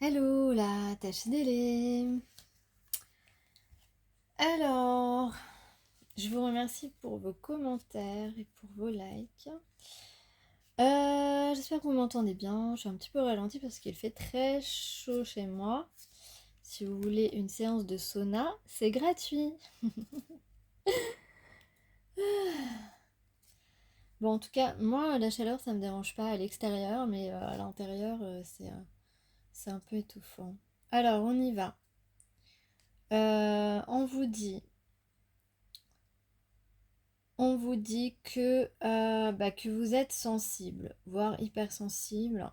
Hello la tâche délai. Alors, je vous remercie pour vos commentaires et pour vos likes. J'espère que vous m'entendez bien. Je suis un petit peu ralentie parce qu'il fait très chaud chez moi. Si vous voulez une séance de sauna, c'est gratuit. Bon, en tout cas, moi, la chaleur, ça me dérange pas à l'extérieur, mais à l'intérieur, c'est un peu étouffant. Alors, on y va. On vous dit que vous êtes sensible, voire hypersensible,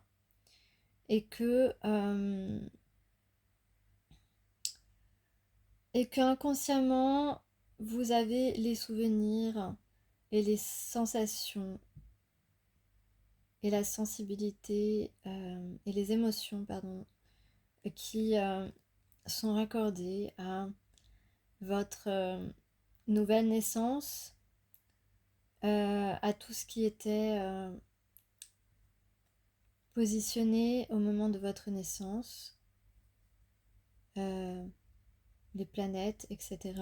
et que inconsciemment vous avez les souvenirs et les sensations et la sensibilité et les émotions, pardon, qui sont raccordées à votre nouvelle naissance, à tout ce qui était positionné au moment de votre naissance, les planètes, etc.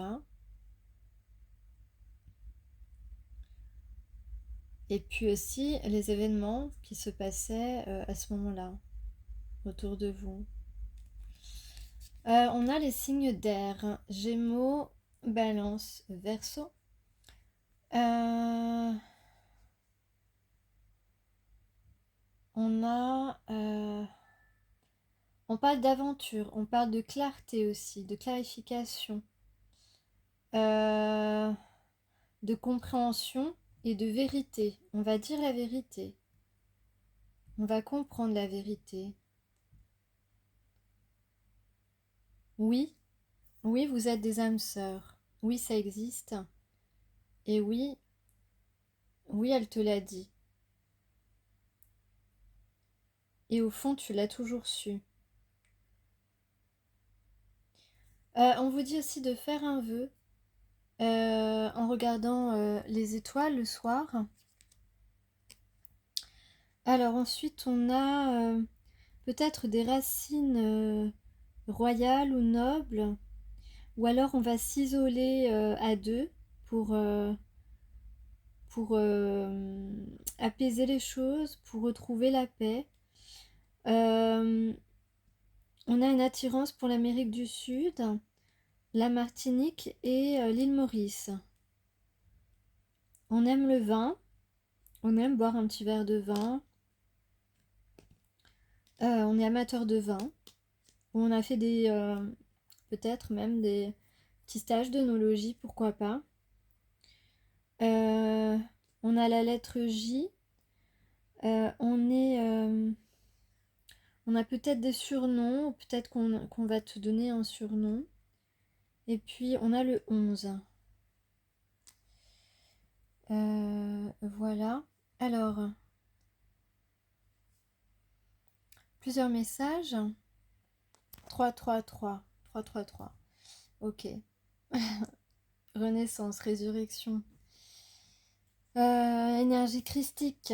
Et puis aussi les événements qui se passaient à ce moment-là, autour de vous. On a les signes d'air, Gémeaux, Balance, Verseau. On a... on parle d'aventure, on parle de clarté aussi, de clarification, de compréhension et de vérité. On va dire la vérité. On va comprendre la vérité. Oui, oui, vous êtes des âmes sœurs. Oui, ça existe. Et oui, oui, elle te l'a dit. Et au fond, tu l'as toujours su. On vous dit aussi de faire un vœu en regardant les étoiles le soir. Alors ensuite, on a peut-être des racines royales ou nobles. Ou alors on va s'isoler à deux pour, euh, pour apaiser les choses, pour retrouver la paix. Euh, on a une attirance pour l'Amérique du Sud, la Martinique et l'île Maurice. On aime le vin, on aime boire un petit verre de vin. On est amateur de vin. On a fait peut-être même des petits stages d'œnologie, pourquoi pas. Euh, on a la lettre J. On a peut-être des surnoms, ou peut-être qu'on va te donner un surnom. Et puis on a le 11. Voilà. Alors, plusieurs messages. 333. 333. Ok. Renaissance, résurrection. Énergie christique.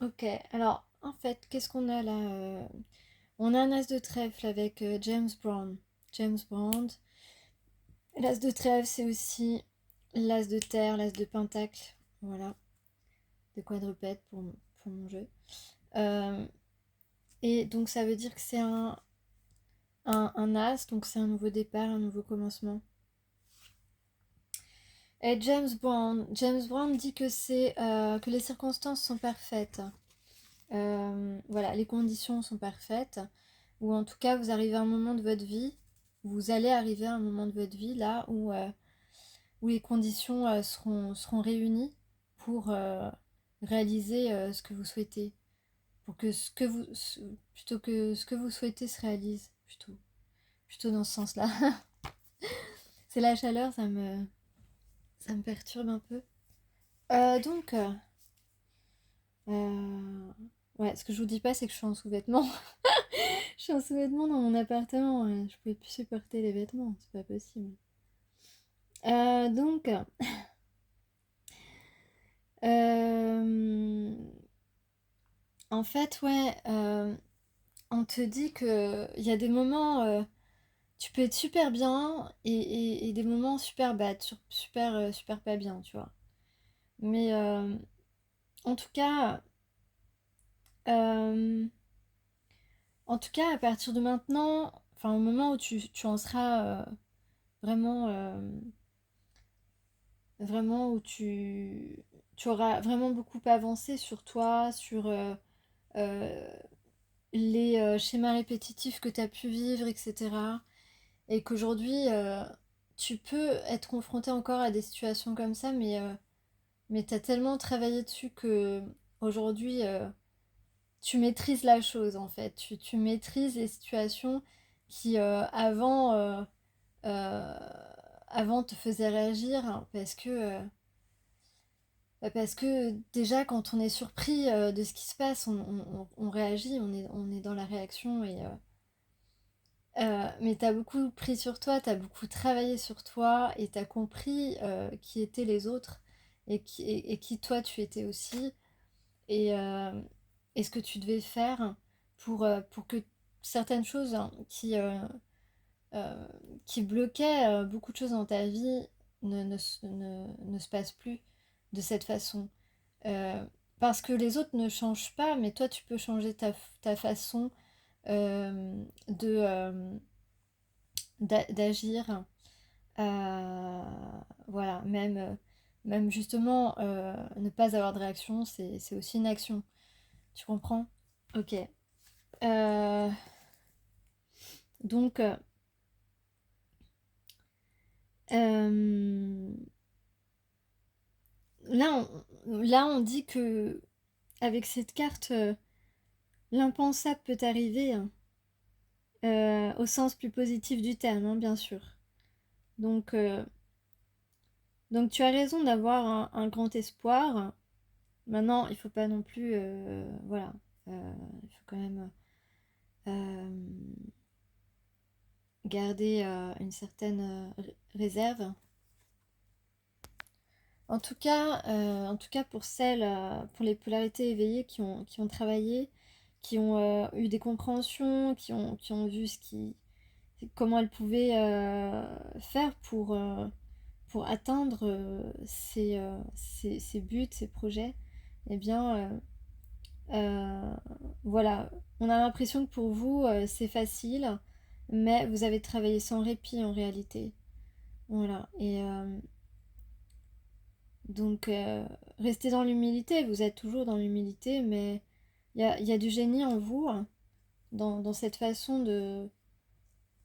Ok. Alors, en fait, qu'est-ce qu'on a là On a un as de trèfle avec James Brown. James Brown. L'as de trèfle, c'est aussi l'as de terre, l'as de pentacle. Voilà. De quadrupède pour mon jeu. Euh, et donc, ça veut dire que c'est un as, donc c'est un nouveau départ, un nouveau commencement. Et James Brown dit que que les circonstances sont parfaites. Voilà, les conditions sont parfaites. Ou en tout cas, vous arrivez à un moment de votre vie, vous allez arriver à un moment de votre vie là où les conditions seront réunies pour réaliser ce que vous souhaitez. Pour que plutôt que ce que vous souhaitez se réalise, plutôt dans ce sens-là. C'est la chaleur, ça me perturbe un peu. Donc, ouais, ce que je vous dis pas, c'est que je suis en sous-vêtements. Je suis en sous-vêtements dans mon appartement. Je pouvais plus supporter les vêtements, c'est pas possible. Donc, en fait, ouais, on te dit que il y a des moments, tu peux être super bien et des moments super bad, super, super pas bien, tu vois. Mais en tout cas, euh, en tout cas, à partir de maintenant, enfin au moment où tu en seras vraiment, vraiment où tu auras vraiment beaucoup avancé sur toi, sur euh, les schémas répétitifs que tu as pu vivre, etc. Et qu'aujourd'hui, tu peux être confronté encore à des situations comme ça, mais tu as tellement travaillé dessus que aujourd'hui, tu maîtrises la chose en fait. Tu maîtrises les situations qui euh, avant te faisaient réagir hein, parce que déjà quand on est surpris de ce qui se passe, on réagit, on est dans la réaction mais t'as beaucoup pris sur toi, t'as beaucoup travaillé sur toi et t'as compris qui étaient les autres et qui toi tu étais aussi et, et ce que tu devais faire pour que certaines choses hein, euh, qui bloquaient beaucoup de choses dans ta vie ne se passent plus de cette façon. Euh, Parce que les autres ne changent pas, mais toi tu peux changer ta façon de d'agir. Euh, voilà, même justement, ne pas avoir de réaction, c'est aussi une action. Tu comprends? Ok. Euh, donc, euh, là, on dit que avec cette carte, l'impensable peut arriver, hein, au sens plus positif du terme, hein, bien sûr. Donc, euh, donc tu as raison d'avoir un grand espoir. Maintenant, il faut pas non plus, voilà, il faut quand même euh, garder une certaine réserve. En tout cas pour celles, pour les polarités éveillées qui ont travaillé, qui ont eu des compréhensions, qui ont vu comment elles pouvaient faire pour atteindre ces buts, ces projets, eh bien, Euh, voilà, on a l'impression que pour vous, c'est facile, mais vous avez travaillé sans répit en réalité. Voilà, donc restez dans l'humilité, vous êtes toujours dans l'humilité, mais il y a du génie en vous, hein, dans cette façon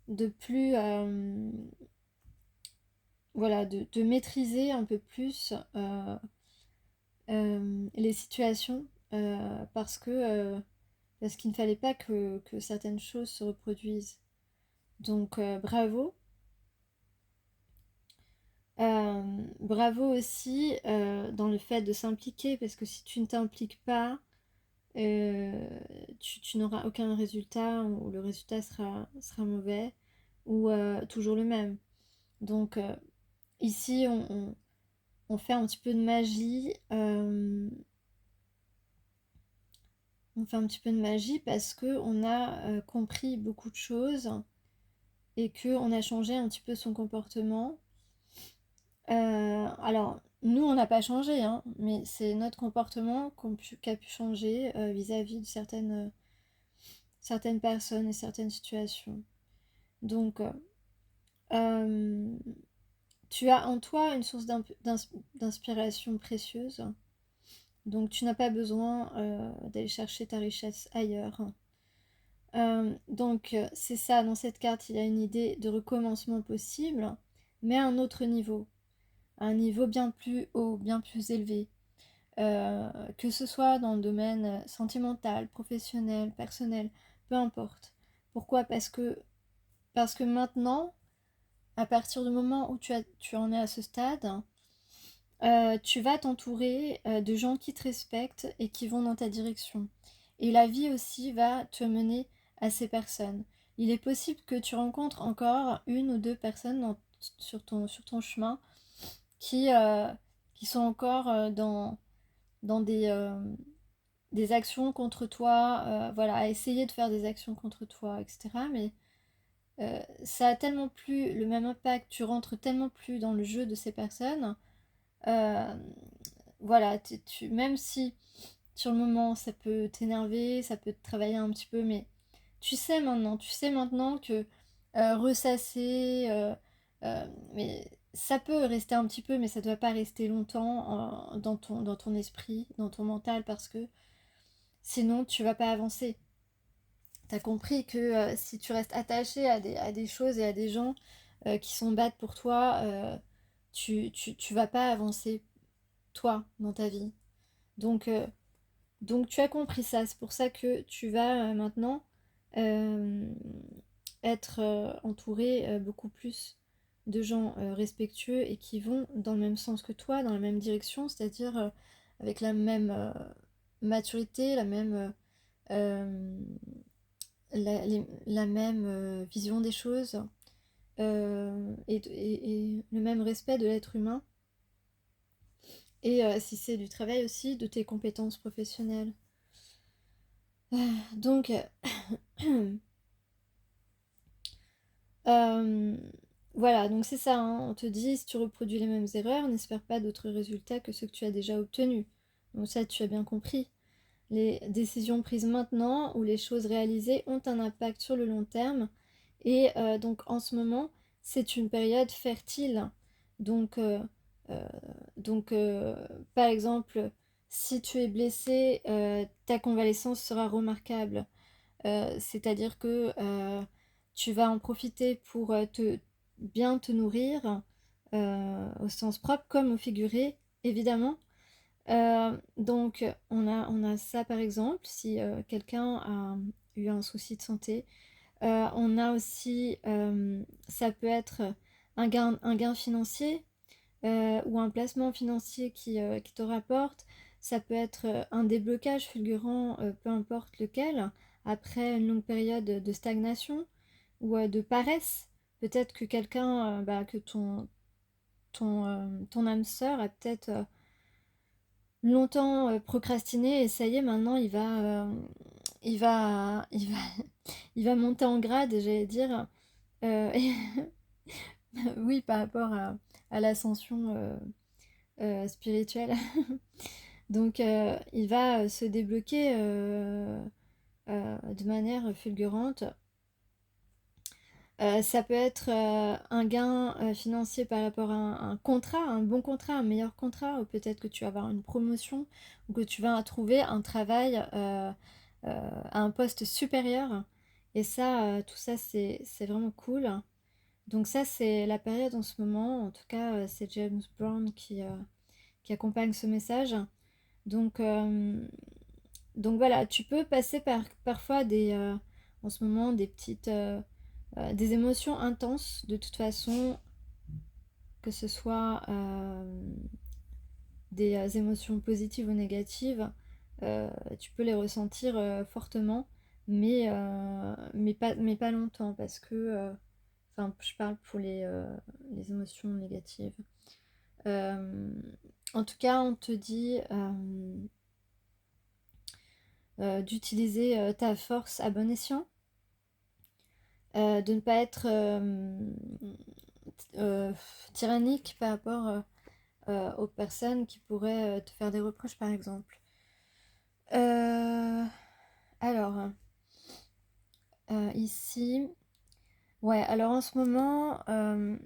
de plus, voilà, de maîtriser un peu plus les situations, parce qu'il ne fallait pas que certaines choses se reproduisent. Donc bravo. Bravo aussi dans le fait de s'impliquer, parce que si tu ne t'impliques pas, tu n'auras aucun résultat, ou le résultat sera mauvais, ou toujours le même. Donc ici, on fait un petit peu de magie. On fait un petit peu de magie parce que on a compris beaucoup de choses et que on a changé un petit peu son comportement. Alors, nous, on n'a pas changé, hein, mais c'est notre comportement qui a pu changer vis-à-vis de certaines personnes et certaines situations. Donc, euh, tu as en toi une source d'inspiration précieuse. Donc, tu n'as pas besoin d'aller chercher ta richesse ailleurs. Donc, c'est ça, dans cette carte, il y a une idée de recommencement possible, mais à un autre niveau. À un niveau bien plus haut, bien plus élevé. Que ce soit dans le domaine sentimental, professionnel, personnel, peu importe. Pourquoi? Parce que maintenant, à partir du moment où tu en es à ce stade, tu vas t'entourer de gens qui te respectent et qui vont dans ta direction. Et la vie aussi va te mener à ces personnes. Il est possible que tu rencontres encore une ou deux personnes sur ton chemin qui, qui sont encore dans des, des actions contre toi, voilà, à essayer de faire des actions contre toi, etc. Mais ça a tellement plus le même impact, tu rentres tellement plus dans le jeu de ces personnes. euh, voilà, même si sur le moment ça peut t'énerver, ça peut te travailler un petit peu, mais tu sais maintenant que ressasser, mais ça peut rester un petit peu, mais ça ne doit pas rester longtemps dans ton esprit, dans ton mental, parce que sinon tu vas pas avancer. T'as compris que si tu restes attaché à des choses et à des gens qui sont bad pour toi, tu vas pas avancer, toi, dans ta vie. Donc, tu as compris ça. C'est pour ça que tu vas maintenant euh, être entouré beaucoup plus de gens respectueux et qui vont dans le même sens que toi, dans la même direction, c'est-à-dire avec la même maturité, euh, la même vision des choses et le même respect de l'être humain. Et si c'est du travail aussi, de tes compétences professionnelles. Donc, euh, voilà, donc c'est ça, hein, on te dit, si tu reproduis les mêmes erreurs, n'espère pas d'autres résultats que ceux que tu as déjà obtenus. Donc ça, tu as bien compris. Les décisions prises maintenant ou les choses réalisées ont un impact sur le long terme. Et donc en ce moment, c'est une période fertile. Donc, euh, euh, donc, par exemple, si tu es blessé, ta convalescence sera remarquable. C'est-à-dire que tu vas en profiter pour bien te nourrir, au sens propre comme au figuré, évidemment. Donc, on a ça par exemple, si quelqu'un a eu un souci de santé. On a aussi, ça peut être un gain financier ou un placement financier qui te rapporte. Ça peut être un déblocage fulgurant, peu importe lequel, après une longue période de stagnation ou de paresse. Peut-être que quelqu'un, que ton âme sœur a peut-être longtemps procrastiné et ça y est, maintenant il va, il va monter en grade, j'allais dire. Et oui, par rapport à l'ascension spirituelle. Donc, il va se débloquer de manière fulgurante. Ça peut être un gain financier par rapport à un contrat, un bon contrat, un meilleur contrat, ou peut-être que tu vas avoir une promotion, ou que tu vas trouver un travail à un poste supérieur. Et ça, tout ça, c'est vraiment cool. Donc ça, c'est la période en ce moment. En tout cas, c'est James Brown qui accompagne ce message. Donc, euh, donc voilà, tu peux passer parfois en ce moment des émotions intenses de toute façon, que ce soit des émotions positives ou négatives, tu peux les ressentir fortement, mais pas longtemps parce que, enfin, je parle pour les émotions négatives. Euh, En tout cas, on te dit d'utiliser ta force à bon escient, de ne pas être euh, tyrannique par rapport aux personnes qui pourraient te faire des reproches, par exemple. Euh, alors, ici, ouais, alors en ce moment, on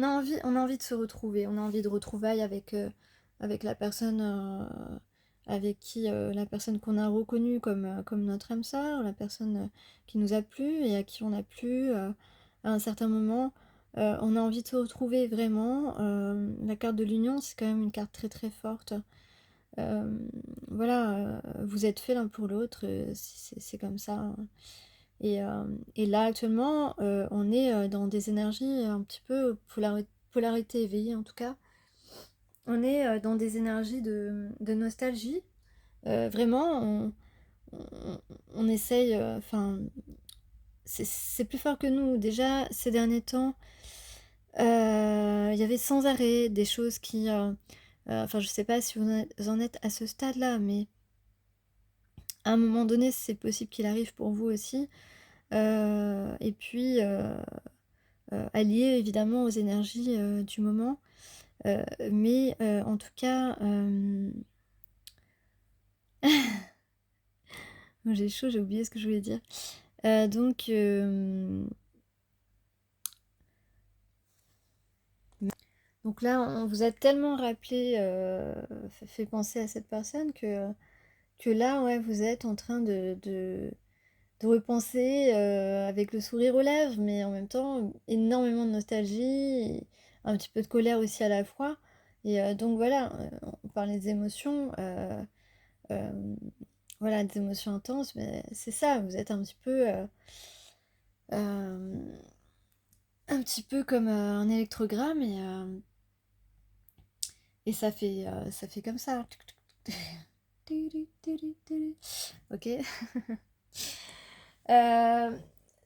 a envie de se retrouver, on a envie de retrouvailles avec la personne avec qui la personne qu'on a reconnue comme notre âme sœur, la personne qui nous a plu et à qui on a plu à un certain moment. On a envie de se retrouver vraiment. La carte de l'union, c'est quand même une carte très très forte. Euh, voilà, vous êtes faits l'un pour l'autre, c'est comme ça, hein. Et là, actuellement, on est dans des énergies un petit peu polarité éveillée, en tout cas. On est dans des énergies de nostalgie. Vraiment, on, on essaye, enfin, c'est plus fort que nous. Déjà, ces derniers temps, il y avait sans arrêt des choses Enfin, je sais pas si vous en êtes à ce stade-là, mais à un moment donné, c'est possible qu'il arrive pour vous aussi. Et puis, allié évidemment aux énergies du moment. Mais en tout cas, j'ai chaud, j'ai oublié ce que je voulais dire. Donc, là, on vous a tellement rappelé, fait penser à cette personne que là, ouais, vous êtes en train de repenser avec le sourire aux lèvres, mais en même temps, énormément de nostalgie, et un petit peu de colère aussi à la fois. Et donc voilà, on parlait des émotions, euh, voilà, des émotions intenses, mais c'est ça, vous êtes euh, un petit peu comme un électrogramme, et ça fait comme ça. Ok. Euh,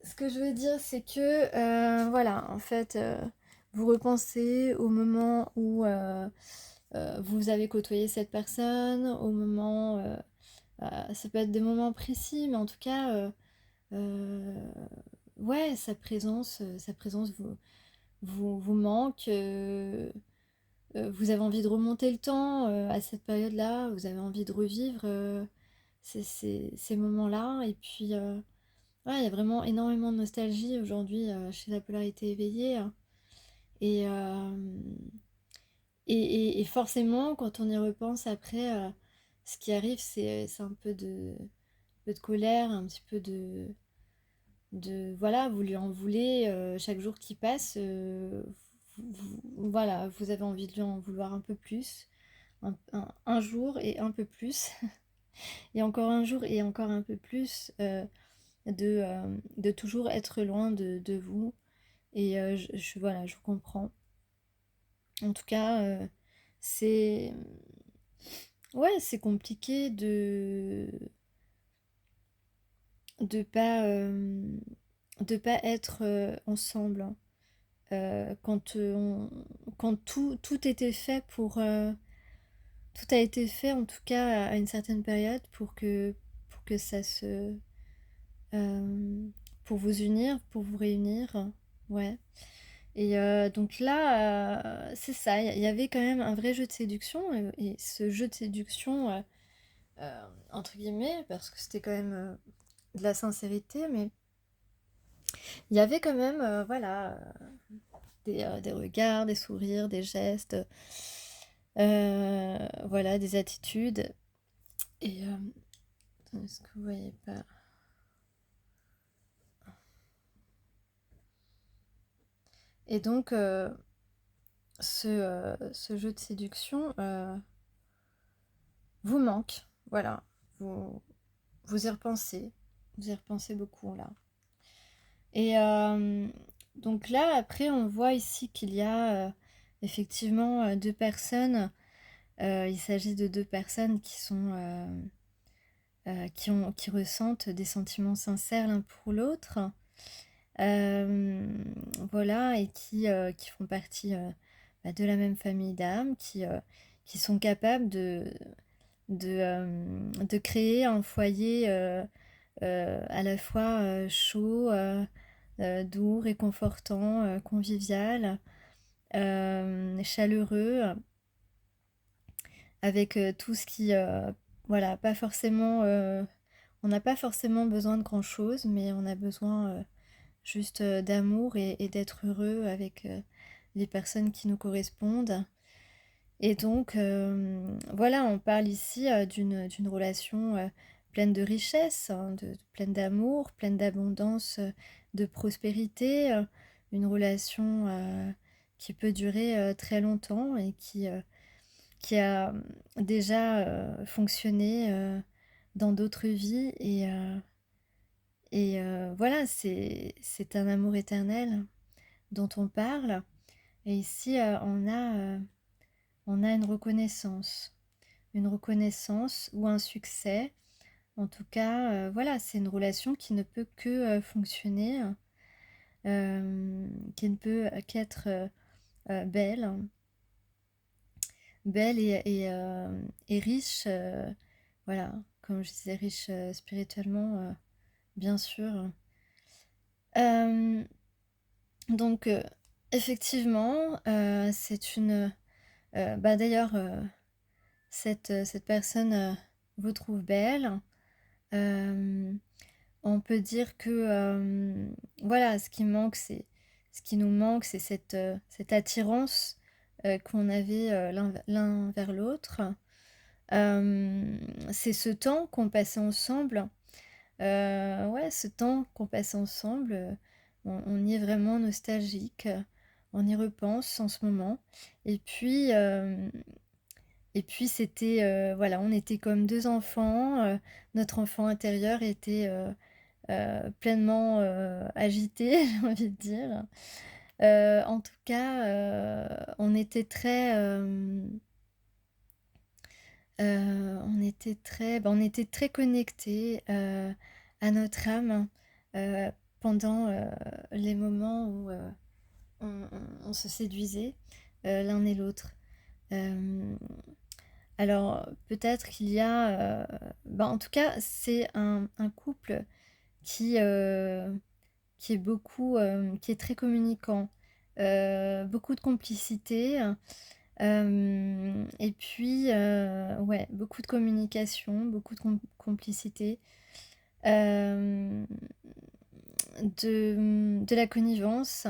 Ce que je veux dire, c'est que, voilà, en fait, vous repensez au moment où vous avez côtoyé cette personne, au moment, ça peut être des moments précis, mais en tout cas, euh, ouais, sa présence vous manque. Vous avez envie de remonter le temps à cette période-là, vous avez envie de revivre ces moments-là, et puis ouais, il y a vraiment énormément de nostalgie aujourd'hui chez la polarité éveillée, hein. Et, et forcément, quand on y repense après, ce qui arrive, c'est un peu de colère, un petit peu voilà, vous lui en voulez chaque jour qui passe. Voilà, vous avez envie de lui en vouloir un peu plus. Un jour et un peu plus. Et encore un jour et encore un peu plus. De toujours être loin de vous. Et voilà, je comprends. En tout cas, c'est... Ouais, c'est compliqué de de pas être ensemble, hein. Quand, quand tout était fait tout a été fait, en tout cas, à une certaine période, pour que ça se... pour vous unir, pour vous réunir. Ouais. Et donc là, c'est ça, il y avait quand même un vrai jeu de séduction, et ce jeu de séduction, entre guillemets, parce que c'était quand même de la sincérité, mais il y avait quand même, voilà, des regards, des sourires, des gestes, voilà, des attitudes. Et est-ce que vous voyez pas? Et donc, ce jeu de séduction vous manque, voilà, vous, vous y repensez beaucoup là. Et donc là, après, on voit ici qu'il y a effectivement deux personnes. Il s'agit de deux personnes qui sont qui ressentent des sentiments sincères l'un pour l'autre. Euh, voilà, et qui font partie de la même famille d'âmes, qui sont capables de créer un foyer à la fois chaud, doux, réconfortant, convivial, chaleureux, avec tout ce qui, voilà, pas forcément, on n'a pas forcément besoin de grand-chose, mais on a besoin juste d'amour et d'être heureux avec les personnes qui nous correspondent. Et donc, voilà, on parle ici d'une relation pleine de richesse, hein, pleine d'amour, pleine d'abondance, de prospérité, une relation qui peut durer très longtemps et qui a déjà fonctionné dans d'autres vies. Et voilà, c'est un amour éternel dont on parle. Et ici, on a une reconnaissance ou un succès. En tout cas, voilà, c'est une relation qui ne peut que fonctionner, qui ne peut qu'être belle. belle et riche, voilà, comme je disais, riche spirituellement, bien sûr. Euh, donc, effectivement, c'est une... bah d'ailleurs, cette personne vous trouve belle. Euh, on peut dire que voilà, ce qui nous manque, c'est cette attirance qu'on avait l'un vers l'autre. C'est ce temps qu'on passait ensemble. Ouais, ce temps qu'on passait ensemble, on y est vraiment nostalgique. On y repense en ce moment. Et puis, euh, et puis c'était, voilà, on était comme deux enfants. Notre enfant intérieur était pleinement agité, j'ai envie de dire. En tout cas, on était très connectés à notre âme euh, pendant les moments où on se séduisait l'un et l'autre. Euh, alors peut-être qu'il y a, en tout cas, c'est un couple qui, euh, qui est qui est très communicant, beaucoup de complicité, et puis ouais, beaucoup de communication, beaucoup de complicité, euh, de la connivence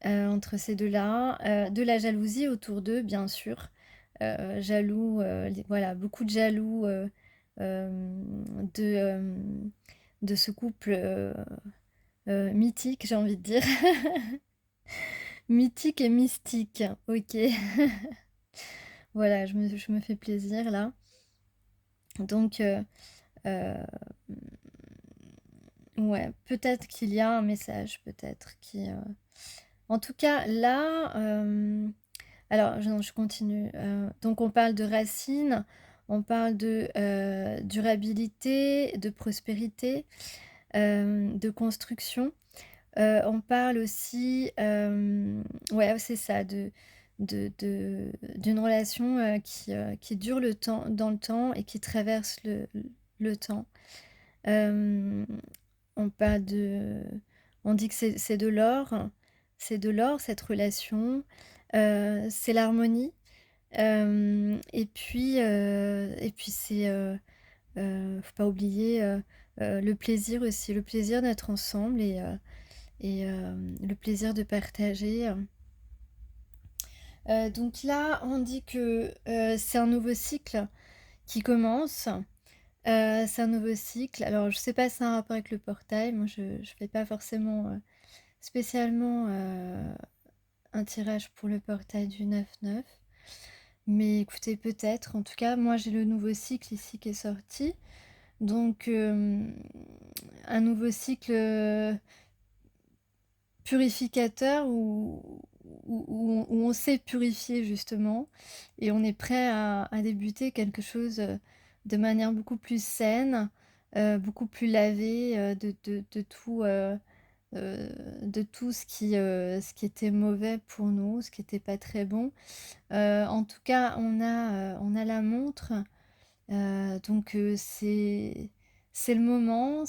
entre ces deux-là, de la jalousie autour d'eux, bien sûr. Jaloux, voilà, beaucoup de jaloux de, euh, de ce couple mythique, j'ai envie de dire. Mythique et mystique, ok. Voilà, je me fais plaisir là. Donc, euh, ouais, peut-être qu'il y a un message, peut-être qui... En tout cas, là, alors, non, je continue. Donc, on parle de racines, on parle de durabilité, de prospérité, de construction. On parle aussi, ouais, c'est ça, d'une relation qui dure dans le temps et qui traverse le temps. Euh, on parle de, on dit que c'est de l'or cette relation, c'est l'harmonie. Et puis faut pas oublier le plaisir aussi, le plaisir d'être ensemble et le plaisir de partager. Donc là, on dit que c'est un nouveau cycle qui commence. C'est un nouveau cycle. Alors, je sais pas si c'est un rapport avec le portail. Moi, je ne fais pas forcément spécialement un tirage pour le portail du 9-9. Mais écoutez, peut-être. En tout cas, moi, j'ai le nouveau cycle ici qui est sorti. Donc, un nouveau cycle purificateur où on sait purifier justement et on est prêt à débuter quelque chose de manière beaucoup plus saine, beaucoup plus lavée euh, de tout ce qui était mauvais pour nous, ce qui n'était pas très bon. En tout cas, on a la montre, donc c'est le moment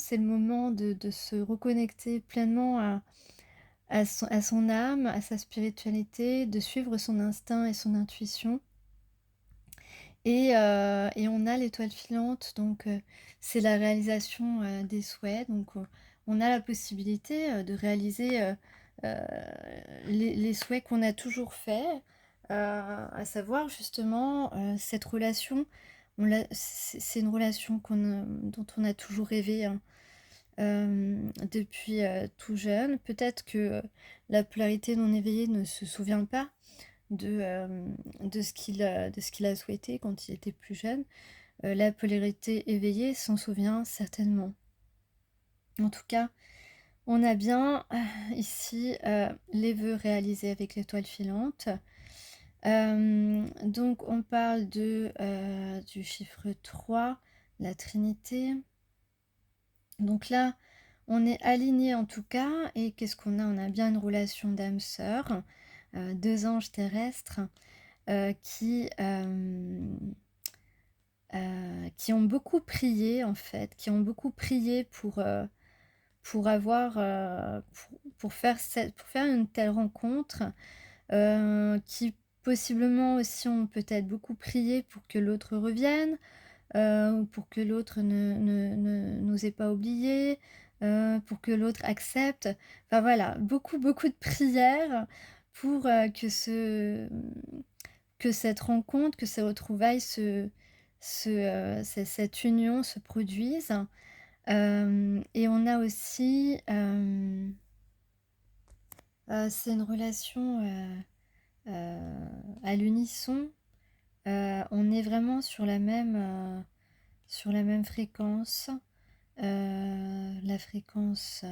de se reconnecter pleinement à son âme, à sa spiritualité, de suivre son instinct et son intuition. Et on a l'étoile filante, donc c'est la réalisation des souhaits. Donc on a la possibilité de réaliser euh, les souhaits qu'on a toujours faits, à savoir justement cette relation. C'est une relation dont on a toujours rêvé, hein, depuis tout jeune. Peut-être que la polarité non éveillée ne se souvient pas de ce qu'il a souhaité quand il était plus jeune. La polarité éveillée s'en souvient certainement. En tout cas, on a bien ici les vœux réalisés avec l'étoile filante. Donc on parle du chiffre 3, la Trinité. Donc là, on est aligné en tout cas, et qu'est-ce qu'on a? On a bien une relation d'âme sœur, deux anges terrestres. qui ont beaucoup prié en fait, qui ont beaucoup prié pour avoir, pour faire une telle rencontre, qui possiblement aussi ont peut-être beaucoup prié pour que l'autre revienne, ou pour que l'autre ne nous ait pas oubliés, pour que l'autre accepte. Enfin voilà, beaucoup, beaucoup de prières pour, que cette rencontre, que ces retrouvailles cette union se produise. Et on a aussi, c'est une relation, à l'unisson. On est vraiment sur la même fréquence. La fréquence,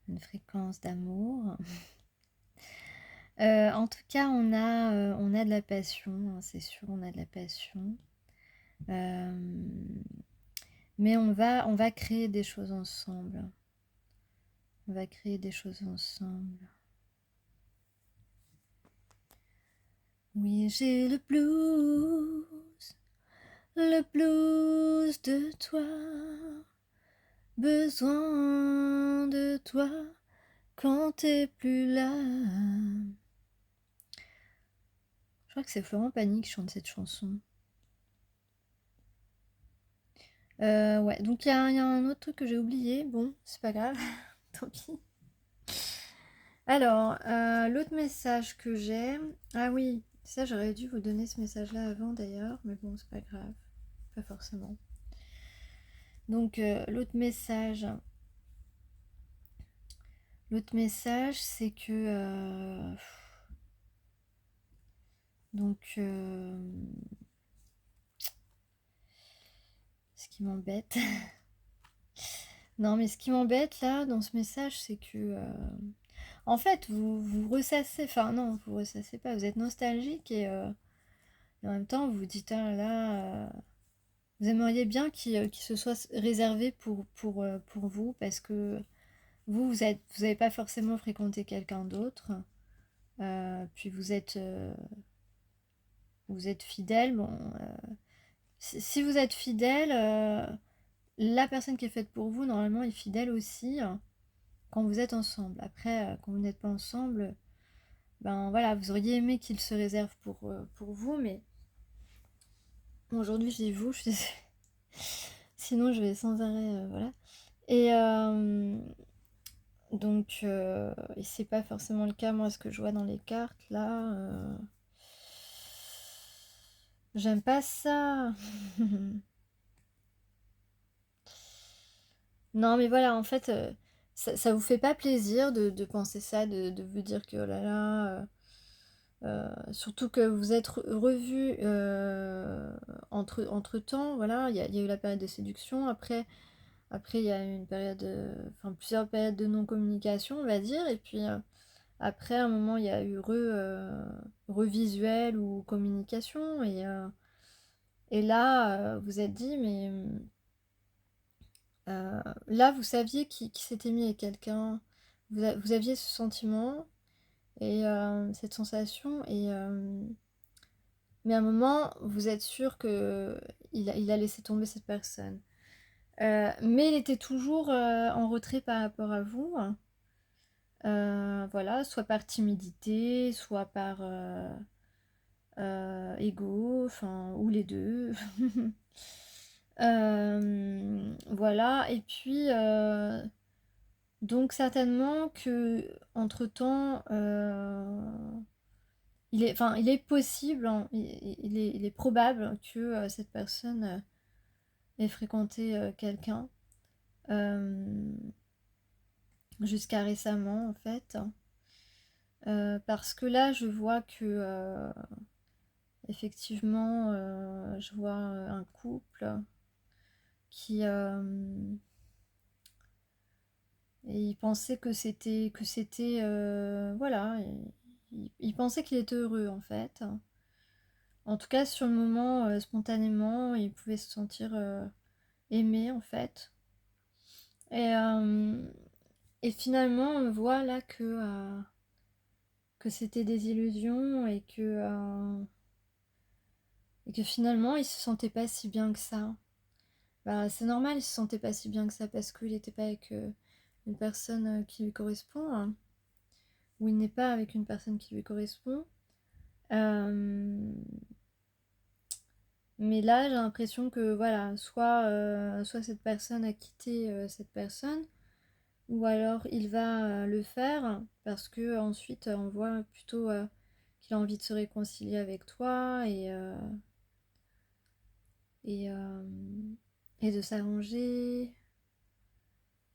une fréquence d'amour. En tout cas, on a de la passion, hein, c'est sûr, on a de la passion. Mais on va créer des choses ensemble. On va créer des choses ensemble. Oui, j'ai le blues de toi, besoin de toi quand t'es plus là. Je crois que c'est Florent Pagny qui chante cette chanson. Ouais, donc il y a un autre truc que j'ai oublié. Bon, c'est pas grave, tant pis. Alors, l'autre message que j'ai... Ah oui, ça j'aurais dû vous donner ce message-là avant d'ailleurs, mais bon, c'est pas grave, pas forcément. Donc, l'autre message, c'est que... donc, ce qui m'embête... Non, mais ce qui m'embête là, dans ce message, c'est que... en fait, vous ressassez... Enfin, non, vous ressassez pas, vous êtes nostalgique et en même temps, vous vous dites, ah là... vous aimeriez bien qu'il se soit réservé pour vous, parce que vous avez pas forcément fréquenté quelqu'un d'autre. Puis vous êtes fidèle. Bon, si vous êtes fidèle, la personne qui est faite pour vous, normalement, est fidèle aussi, hein, quand vous êtes ensemble. Après, quand vous n'êtes pas ensemble, ben voilà, vous auriez aimé qu'il se réserve pour vous, mais bon, aujourd'hui, je dis vous, je suis... sinon je vais sans arrêt, voilà. Et donc, et c'est pas forcément le cas, moi, ce que je vois dans les cartes, là. J'aime pas ça. Non, mais voilà, en fait, ça vous fait pas plaisir de penser ça, de vous dire que, oh là là... surtout que vous êtes revus entre-temps, voilà, il y a eu la période de séduction, après il y a eu une période, enfin plusieurs périodes de non-communication, on va dire, et puis après à un moment il y a eu revisuel ou communication, et là vous êtes dit, mais là vous saviez qui s'était mis avec quelqu'un, vous aviez ce sentiment, et cette sensation, mais à un moment, vous êtes sûr que il a laissé tomber cette personne. Mais il était toujours en retrait par rapport à vous. Voilà, soit par timidité, soit par ego, enfin, ou les deux. Voilà, et puis donc certainement que entre-temps, il est possible, hein, il est probable que cette personne ait fréquenté quelqu'un euh, jusqu'à récemment en fait. Parce que là, je vois que effectivement, je vois un couple qui et il pensait que c'était voilà, il pensait qu'il était heureux en fait. En tout cas, sur le moment, spontanément, il pouvait se sentir aimé, en fait. Et, euh, et finalement, on voit là que que c'était des illusions et que finalement il se sentait pas si bien que ça. Bah, c'est normal, il se sentait pas si bien que ça parce qu'il n'était pas avec une personne qui lui correspond, hein, ou il n'est pas avec une personne qui lui correspond. Euh, mais là, j'ai l'impression que voilà, soit cette personne a quitté cette personne, ou alors il va le faire parce que ensuite on voit plutôt qu'il a envie de se réconcilier avec toi et, euh, et de s'arranger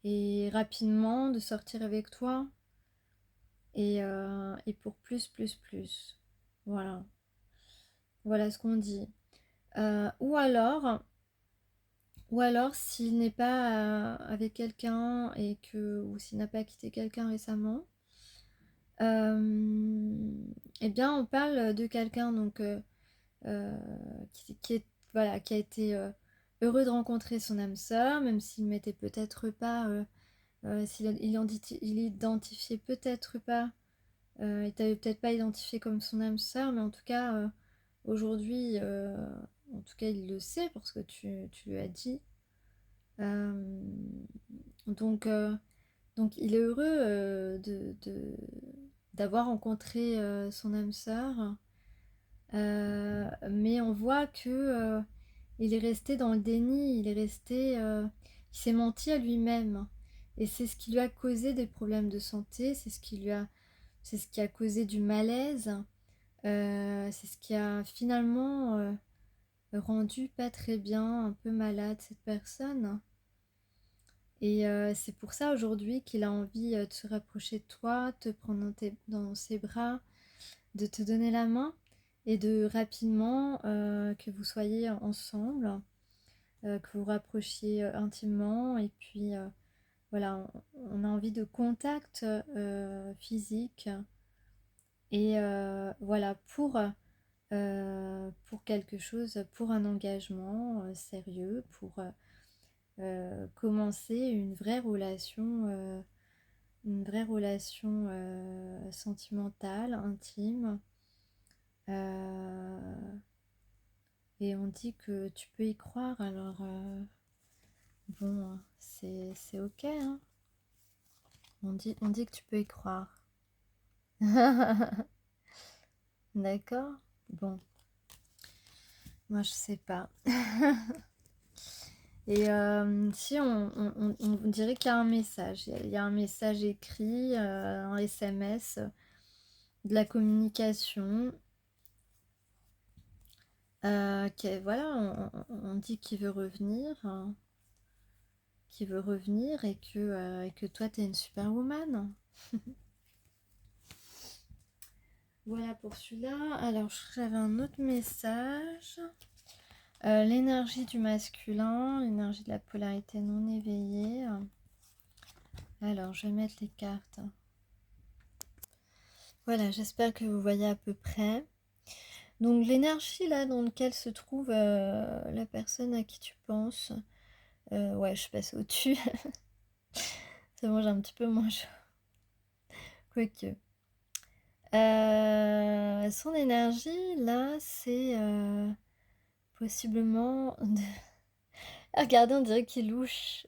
et rapidement de sortir avec toi et pour plus, plus, plus. Voilà. Voilà ce qu'on dit. Euh, ou alors, ou alors s'il n'est pas avec quelqu'un ou s'il n'a pas quitté quelqu'un récemment, eh bien on parle de quelqu'un euh, qui est, voilà, qui a été heureux de rencontrer son âme sœur, même s'il ne mettait peut-être pas, il identifiait peut-être pas, il t'avait peut-être pas identifié comme son âme sœur, mais en tout cas, aujourd'hui, en tout cas, il le sait parce que tu lui as dit. Euh, donc, euh, donc, il est heureux d'avoir rencontré son âme sœur. Mais on voit que il est resté dans le déni, il s'est menti à lui-même. Et c'est ce qui lui a causé des problèmes de santé, c'est ce qui a causé du malaise, c'est ce qui a finalement rendu pas très bien, un peu malade cette personne. Et c'est pour ça aujourd'hui qu'il a envie de se rapprocher de toi, te prendre dans ses bras, de te donner la main et de rapidement que vous soyez ensemble, que vous rapprochiez intimement et puis voilà, on a envie de contact physique et voilà pour quelque chose, pour un engagement sérieux, pour commencer une vraie relation sentimentale, intime. Euh, et on dit que tu peux y croire, alors bon, c'est ok, hein. On dit que tu peux y croire. D'accord? Bon, moi je sais pas. Et si on dirait qu'il y a un message, il y a un message écrit, un SMS, de la communication. Voilà, on dit qu'il veut revenir, hein, qu'il veut revenir et que toi t'es une superwoman. Voilà pour celui-là. Alors j'avais un autre message. L'énergie du masculin, l'énergie de la polarité non éveillée. Alors je vais mettre les cartes. Voilà, j'espère que vous voyez à peu près. Donc l'énergie là dans laquelle se trouve la personne à qui tu penses. Ouais, je passe au-dessus. C'est bon, j'ai un petit peu moins chaud. Quoique. Son énergie là, c'est possiblement de... Regardez, on dirait qu'il louche.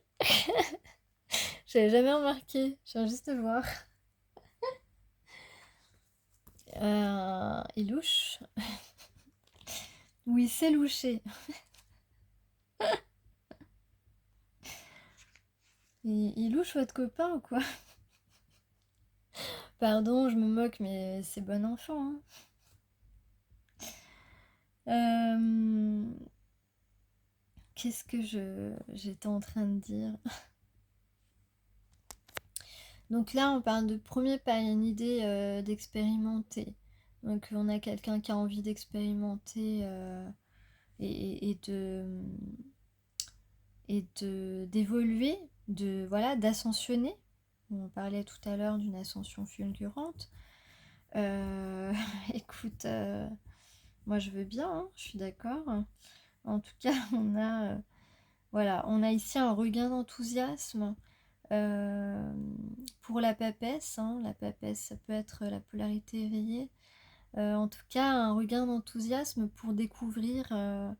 J'avais jamais remarqué, je viens juste de voir. Il louche. Oui, c'est louché. Il louche votre copain ou quoi? Pardon, je me moque, mais c'est bon enfant, hein. Euh, Qu'est-ce que j'étais en train de dire? Donc là, on parle de premier pas, il y a une idée d'expérimenter. Donc on a quelqu'un qui a envie d'expérimenter et d'évoluer, voilà, d'ascensionner. On parlait tout à l'heure d'une ascension fulgurante. Écoute, moi je veux bien, hein, je suis d'accord. En tout cas, voilà, on a ici un regain d'enthousiasme. Euh, pour la papesse, hein, la papesse, ça peut être la polarité éveillée. En tout cas, un regain d'enthousiasme pour découvrir. Euh,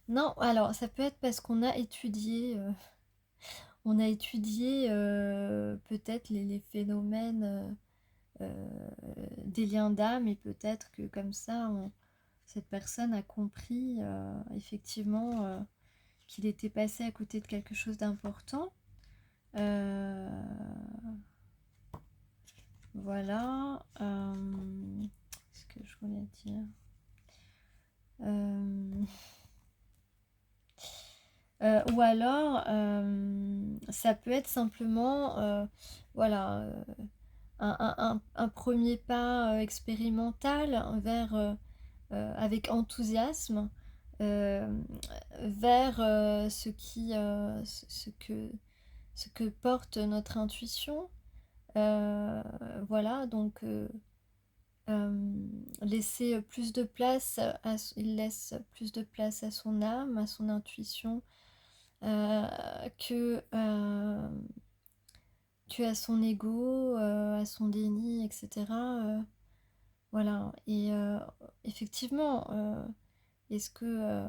non, alors ça peut être parce qu'on a étudié, peut-être les phénomènes des liens d'âme, et peut-être que comme ça, cette personne a compris effectivement qu'il était passé à côté de quelque chose d'important. Euh, voilà. Qu'est-ce que je voulais dire euh, ou alors, ça peut être simplement, voilà, un premier pas expérimental avec enthousiasme euh, vers ce que porte notre intuition. Voilà, donc laisser plus de place il laisse plus de place à son âme, à son intuition, euh, que, euh, que à son ego, à son déni, etc. Voilà. Et effectivement, est-ce que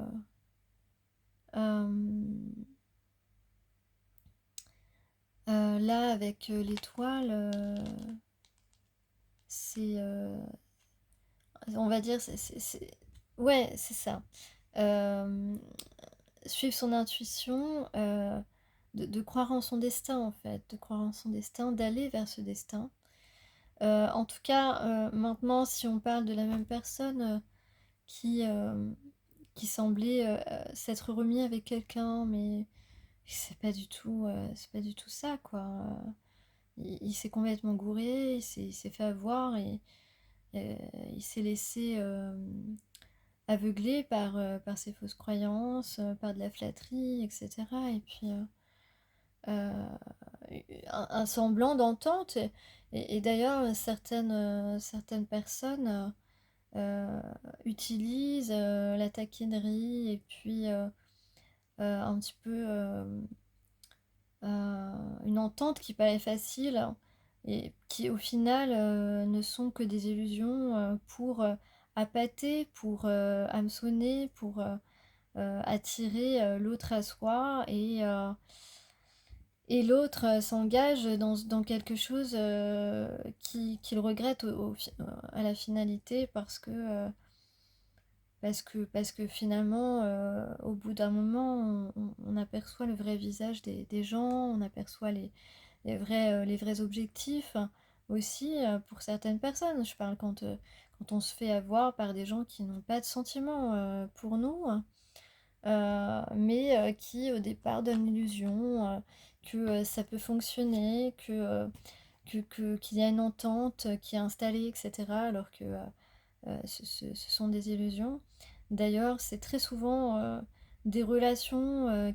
euh, là, avec l'étoile, c'est, on va dire, ouais, c'est ça. Euh, Suivre son intuition, de croire en son destin, en fait, de croire en son destin, d'aller vers ce destin. En tout cas, maintenant, si on parle de la même personne qui, euh, qui semblait s'être remis avec quelqu'un, mais c'est pas du tout ça, quoi. Il s'est complètement gouré, il s'est fait avoir et euh, il s'est laissé aveugler par ses fausses croyances, par de la flatterie, etc. Et puis euh, un semblant d'entente. Et d'ailleurs, certaines personnes utilisent la taquinerie et puis un petit peu une entente qui paraît facile et qui au final ne sont que des illusions pour appâter, pour hameçonner, pour attirer l'autre à soi et l'autre s'engage dans quelque chose qu'il regrette à la finalité parce que finalement, au bout d'un moment, on aperçoit le vrai visage des gens, on aperçoit les vrais objectifs aussi pour certaines personnes. Je parle quand on se fait avoir par des gens qui n'ont pas de sentiments pour nous, mais qui au départ donnent l'illusion que ça peut fonctionner, qu'il y a une entente qui est installée, etc. Alors que ce sont des illusions. D'ailleurs, c'est très souvent des relations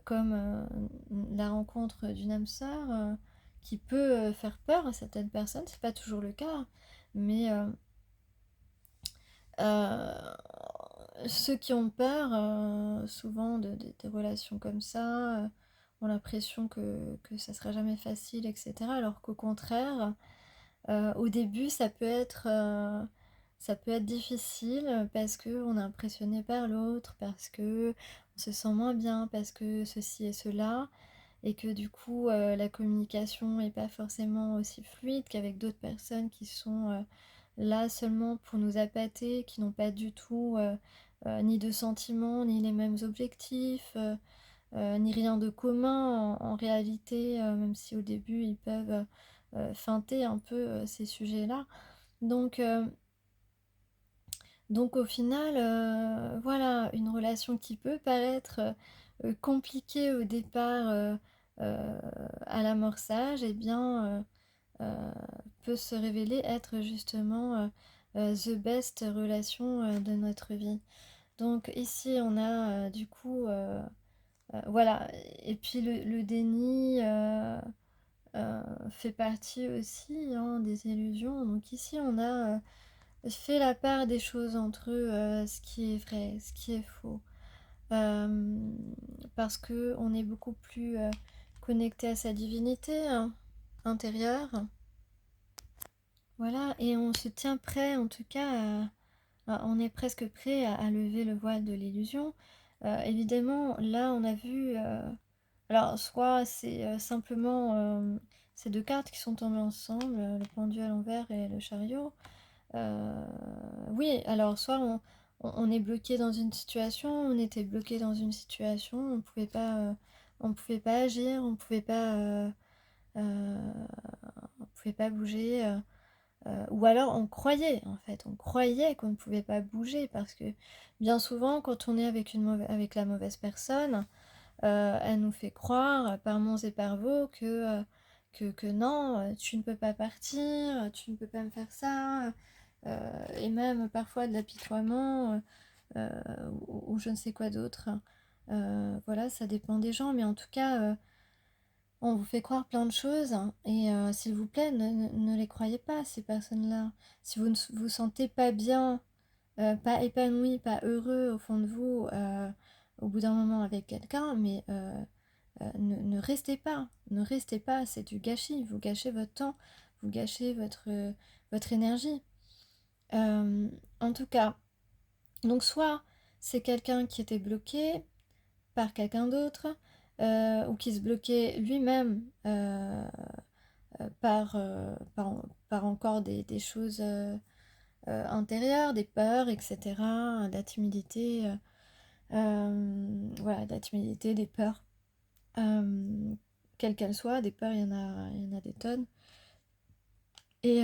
comme la rencontre d'une âme sœur, qui peut faire peur à certaines personnes. C'est pas toujours le cas, mais euh, ceux qui ont peur, souvent des relations comme ça, ont l'impression que ça sera jamais facile, etc. Alors qu'au contraire, au début, ça peut être difficile parce que on est impressionné par l'autre, parce que on se sent moins bien, parce que ceci et cela, et que du coup, la communication n'est pas forcément aussi fluide qu'avec d'autres personnes qui sont là seulement pour nous appâter, qui n'ont pas du tout ni de sentiments, ni les mêmes objectifs, ni rien de commun en réalité, même si au début ils peuvent feinter un peu ces sujets-là. Donc, euh, donc au final, voilà, une relation qui peut paraître compliquée au départ euh, à l'amorçage, eh bien, euh, peut se révéler être justement the best relation de notre vie. Donc ici, on a du coup, voilà, et puis le déni fait partie aussi hein, des illusions. Donc ici, on a fait la part des choses entre ce qui est vrai, ce qui est faux. parce que on est beaucoup plus connecté à sa divinité hein, intérieure. Voilà, et on se tient prêt en tout cas on est presque prêt à lever le voile de l'illusion. Évidemment, là on a vu alors soit c'est simplement ces deux cartes qui sont tombées ensemble, le pendu à l'envers et le chariot. Oui, alors soit on est bloqué dans une situation, on était bloqué dans une situation, on pouvait pas agir, euh, on pouvait pas bouger, ou alors on croyait en fait, on croyait qu'on ne pouvait pas bouger parce que bien souvent quand on est avec avec la mauvaise personne, elle nous fait croire par monts et par veaux que non, tu ne peux pas partir, tu ne peux pas me faire ça, et même parfois de l'apitoiement ou je ne sais quoi d'autre. Voilà, ça dépend des gens, mais en tout cas, on vous fait croire plein de choses et s'il vous plaît, ne les croyez pas, ces personnes-là. Si vous ne vous sentez pas bien, pas épanoui, pas heureux au fond de vous, au bout d'un moment avec quelqu'un, mais ne restez pas, ne restez pas, c'est du gâchis, vous gâchez votre temps, vous gâchez votre énergie. En tout cas, donc soit c'est quelqu'un qui était bloqué par quelqu'un d'autre, ou qui se bloquait lui-même par encore des choses intérieures, des peurs, etc., de la timidité, voilà, de la timidité, des peurs, quelles qu'elles soient, des peurs, il y en a des tonnes. Et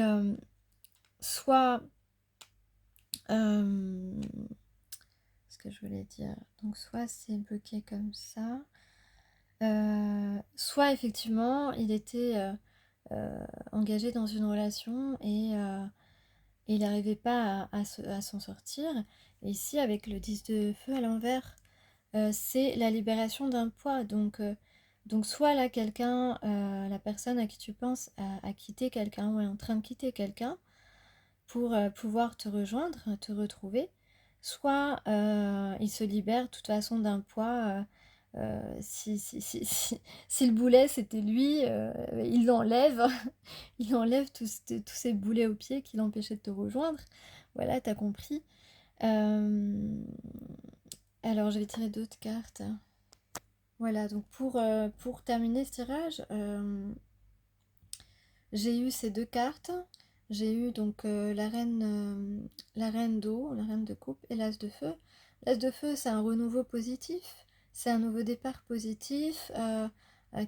soit, ce que je voulais dire, donc soit c'est bloqué comme ça, soit effectivement il était engagé dans une relation et il n'arrivait pas à s'en sortir. Et ici avec le 10 de feu à l'envers, c'est la libération d'un poids. Donc soit là quelqu'un, la personne à qui tu penses a quitté quelqu'un ou est en train de quitter quelqu'un pour pouvoir te rejoindre, te retrouver, soit il se libère de toute façon d'un poids. Si le boulet c'était lui, il l'enlève, il enlève tous ces boulets aux pieds qui l'empêchaient de te rejoindre. Voilà, t'as compris. Alors je vais tirer d'autres cartes. Voilà, donc pour terminer ce tirage, j'ai eu ces deux cartes. J'ai eu donc la reine d'eau, la reine de coupe et l'as de feu. L'as de feu, c'est un renouveau positif, c'est un nouveau départ positif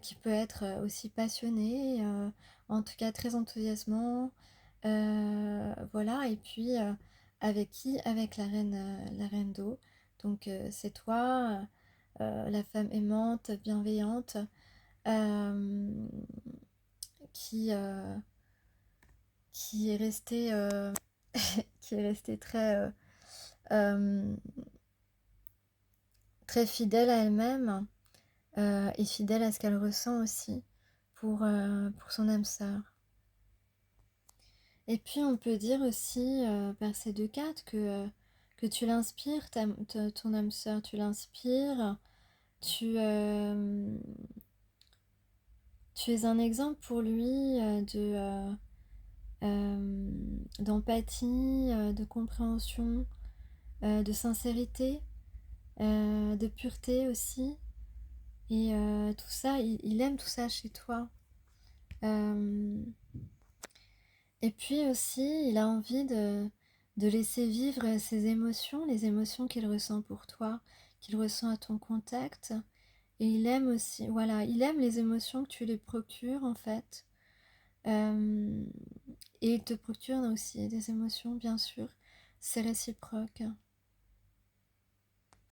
qui peut être aussi passionné, en tout cas très enthousiasmant. Voilà, et puis avec qui? Avec la reine d'eau. Donc c'est toi, la femme aimante, bienveillante, euh, qui, euh, qui est restée qui est restée euh, très fidèle à elle-même et fidèle à ce qu'elle ressent aussi pour son âme sœur. Et puis on peut dire aussi par ces deux cartes que tu l'inspires, ton âme sœur, tu l'inspires, tu, euh, tu es un exemple pour lui d'empathie, de compréhension, de sincérité, de pureté aussi. Et tout ça, il aime tout ça chez toi. Euh, et puis aussi, il a envie de laisser vivre ses émotions, les émotions qu'il ressent pour toi, qu'il ressent à ton contact. Et il aime aussi, voilà, il aime les émotions que tu lui procures en fait. Et il te procure aussi des émotions, bien sûr. C'est réciproque.